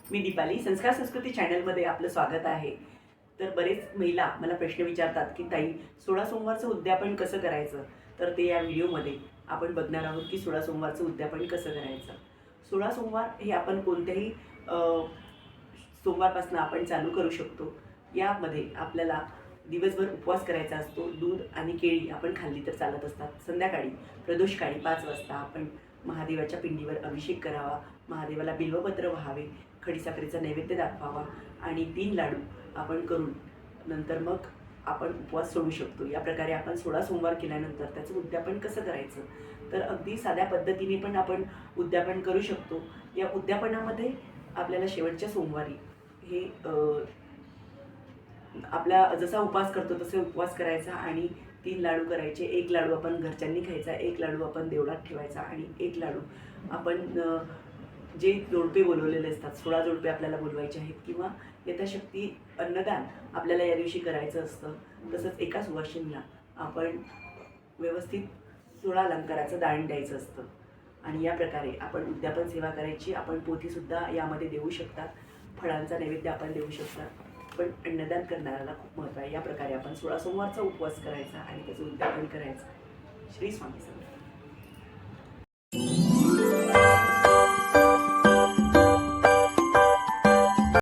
मी दीपाली संस्कार संस्कृती चॅनलमध्ये आपलं स्वागत आहे। तर बरेच महिला मला प्रश्न विचारतात की ताई 16 सोमवारचं उद्यापन कसं करायचं? तर ते या व्हिडिओमध्ये आपण बघणार आहोत की 16 सोमवारचं उद्यापन कसं करायचं। 16 सोमवार हे आपण कोणत्याही सोमवारपासून आपण चालू करू शकतो। यामध्ये आपल्याला दिवसभर उपवास करायचा असतो। दूध आणि केळी आपण खाल्ली तर चालत असतात। संध्याकाळी प्रदोषकाळी 5 वाजता आपण महादेवाच्या पिंडीवर अभिषेक करावा, महादेवाला बिल्वपत्र वाहावे, खडीसाखरेचा नैवेद्य दाखवावा आणि 3 लाडू आपण करून नंतर मग आपण उपवास सोडू शकतो। या प्रकारे आपण 16 सोमवार केल्यानंतर त्याचं उद्यापन कसं करायचं, तर अगदी साध्या पद्धतीने पण आपण उद्यापन करू शकतो। या उद्यापनामध्ये आपल्याला शेवटच्या सोमवारी हे आपला जसा उपवास करतो तसे उपवास करायचा आणि 3 लाडू करायचे। 1 लाडू आपण घरच्यांनी खायचा, 1 लाडू आपण देवळात ठेवायचा आणि 1 लाडू आपण जे जोडपे बोलवलेले असतात, 16 जोडपे आपल्याला बोलवायचे आहेत किंवा यथाशक्ती अन्नदान आपल्याला या दिवशी करायचं असतं। तसंच एका सुवासिनीला आपण व्यवस्थित 16 अलंकाराचं दान द्यायचं असतं आणि या प्रकारे आपण उद्यापन सेवा करायची। आपण पोथीसुद्धा यामध्ये देऊ शकतात, फळांचा नैवेद्य आपण देऊ शकतात, पण अन्नदान करणाऱ्याला खूप महत्त्व आहे। या प्रकारे आपण 16 सोमवारचा उपवास करायचा आणि त्याचं उद्यापन करायचं। श्री स्वामी समर्थ।